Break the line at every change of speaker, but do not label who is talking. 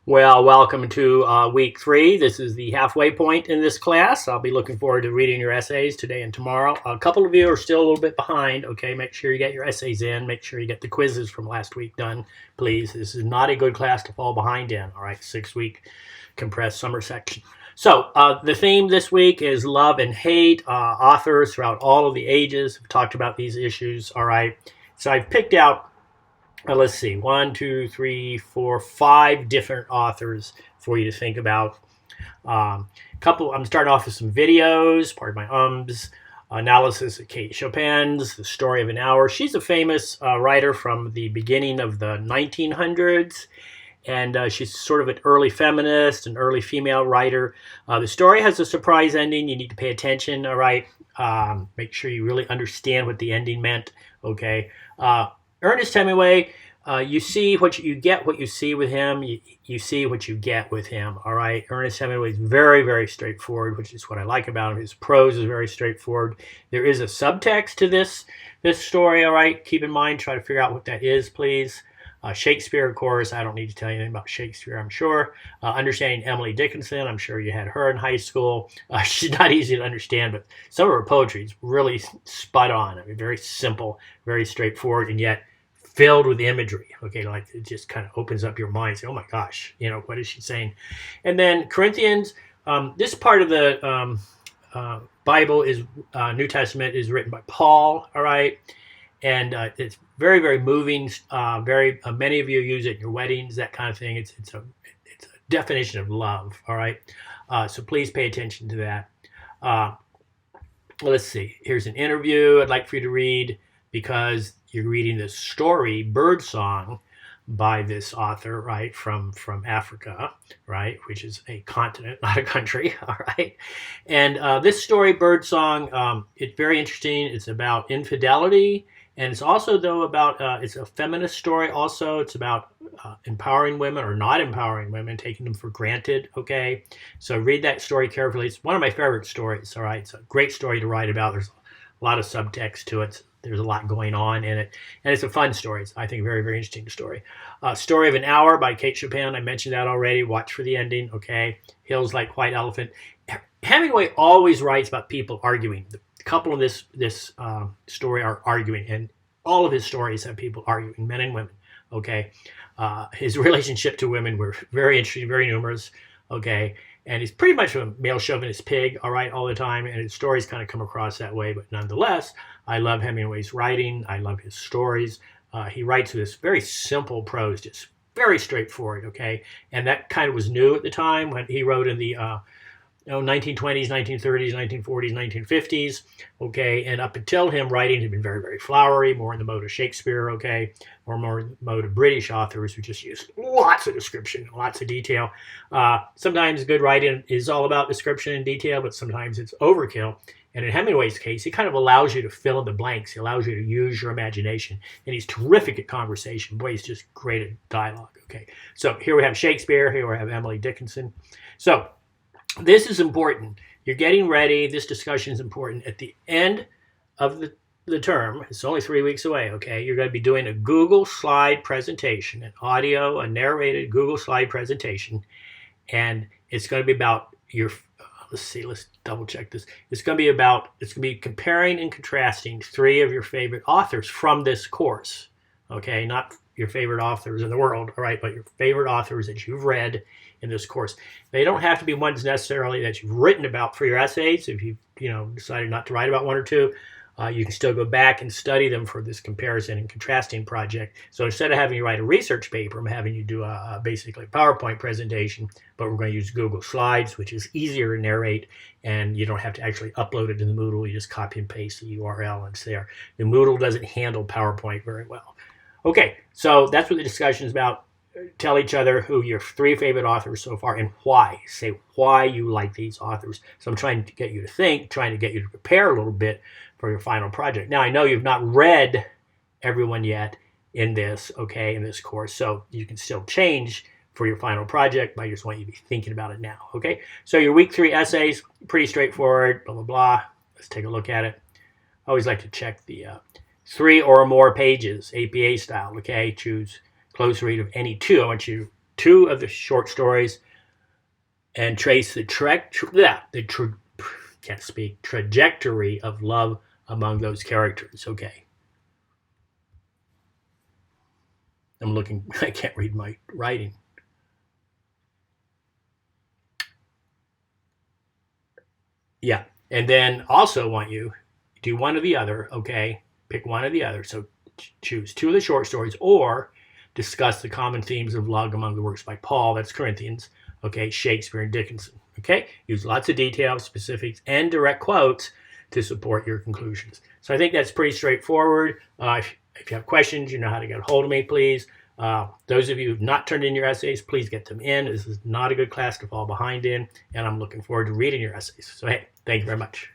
Well, welcome to week 3. This is the halfway point in this class. I'll be looking forward to reading your essays today and tomorrow. A couple of you are still a little bit behind. Okay, make sure you get your essays in. Make sure you get the quizzes from last week done, please. This is not a good class to fall behind in. All right, 6-week compressed summer section. So the theme this week is love and hate. Authors throughout all of the ages have talked about these issues. All right, so I've picked out let's see, 5 different authors for you to think about. I'm starting off with some videos, pardon my analysis of Kate Chopin's The Story of an Hour. She's a famous writer from the beginning of the 1900s, and she's sort of an early feminist, an early female writer. The story has a surprise ending. You need to pay attention, all right? Make sure you really understand what the ending meant, okay? Ernest Hemingway, you see what you get, what you see with him. You see what you get with him. All right. Ernest Hemingway is very, very straightforward, which is what I like about him. His prose is very straightforward. There is a subtext to this story. All right. Keep in mind, try to figure out what that is, please. Shakespeare, of course. I don't need to tell you anything about Shakespeare, I'm sure. Understanding Emily Dickinson. I'm sure you had her in high school. She's not easy to understand, but some of her poetry is really spot on. I mean, very simple, very straightforward, and yet filled with imagery. Okay, like it just kind of opens up your mind. Say, oh my gosh, what is she saying? And then Corinthians. This part of the Bible is New Testament is written by Paul. All right, and it's very, very moving. Many of you use it in your weddings, that kind of thing. It's a definition of love. All right, so please pay attention to that. Let's see. Here's an interview I'd like for you to read, because you're reading this story, Birdsong, by this author, right, from Africa, right, which is a continent, not a country, all right. And this story, Birdsong, it's very interesting. It's about infidelity, and it's also, though, about, it's a feminist story also. It's about empowering women or not empowering women, taking them for granted, okay? So read that story carefully. It's one of my favorite stories, all right? It's a great story to write about. There's a lot of subtext to it. There's a lot going on in it. And it's a fun story. It's, I think, a very, very interesting story. Story of an Hour by Kate Chopin. I mentioned that already. Watch for the ending, okay? Hills Like White Elephant. Hemingway always writes about people arguing. The couple in this story are arguing, and all of his stories have people arguing, men and women, okay? His relationship to women were very interesting, very numerous, okay? And he's pretty much a male chauvinist pig, all right, all the time. And his stories kind of come across that way. But nonetheless, I love Hemingway's writing. I love his stories. He writes with this very simple prose, just very straightforward, okay? And that kind of was new at the time when he wrote in the 1920s, 1930s, 1940s, 1950s, okay? And up until him, writing had been very, very flowery, more in the mode of Shakespeare, okay? Or more in the mode of British authors who just use lots of description, lots of detail. Sometimes good writing is all about description and detail, but sometimes it's overkill. And in Hemingway's case, he kind of allows you to fill in the blanks. He allows you to use your imagination. And he's terrific at conversation. Boy, he's just great at dialogue, okay? So here we have Shakespeare. Here we have Emily Dickinson. So this is important. You're getting ready. This discussion is important. At the end of the term, it's only 3 weeks away, okay? You're going to be doing a Google slide presentation, an audio, a narrated Google slide presentation. And it's going to be about your, let's double check this. It's going to be comparing and contrasting 3 of your favorite authors from this course, okay? Not your favorite authors in the world, all right, but your favorite authors that you've read in this course. They don't have to be ones necessarily that you've written about for your essays. If you've decided not to write about 1 or 2, you can still go back and study them for this comparison and contrasting project. So instead of having you write a research paper, I'm having you do basically a PowerPoint presentation, but we're going to use Google Slides, which is easier to narrate, and you don't have to actually upload it to the Moodle. You just copy and paste the URL, and it's there. The Moodle doesn't handle PowerPoint very well. Okay, so that's what the discussion is about. Tell each other who your 3 favorite authors so far and why. Say why you like these authors. So I'm trying to get you to think, trying to get you to prepare a little bit for your final project. Now, I know you've not read everyone yet in this, okay, in this course, so you can still change for your final project, but I just want you to be thinking about it now, okay? So your week 3 essays, pretty straightforward, blah, blah, blah. Let's take a look at it. I always like to check the 3 or more pages, APA style, okay? Choose close read of any 2. I want you to two of the short stories and trace the trajectory of love among those characters. Okay. I'm looking, I can't read my writing. Yeah. And then also want you do one or the other. Okay. Pick one or the other. So choose two of the short stories or discuss the common themes of love among the works by Paul, that's Corinthians, okay, Shakespeare and Dickinson. Okay. Use lots of details, specifics, and direct quotes to support your conclusions. So I think that's pretty straightforward. If you have questions, you know how to get a hold of me, please. Those of you who've not turned in your essays, please get them in. This is not a good class to fall behind in, and I'm looking forward to reading your essays. So, hey, thank you very much.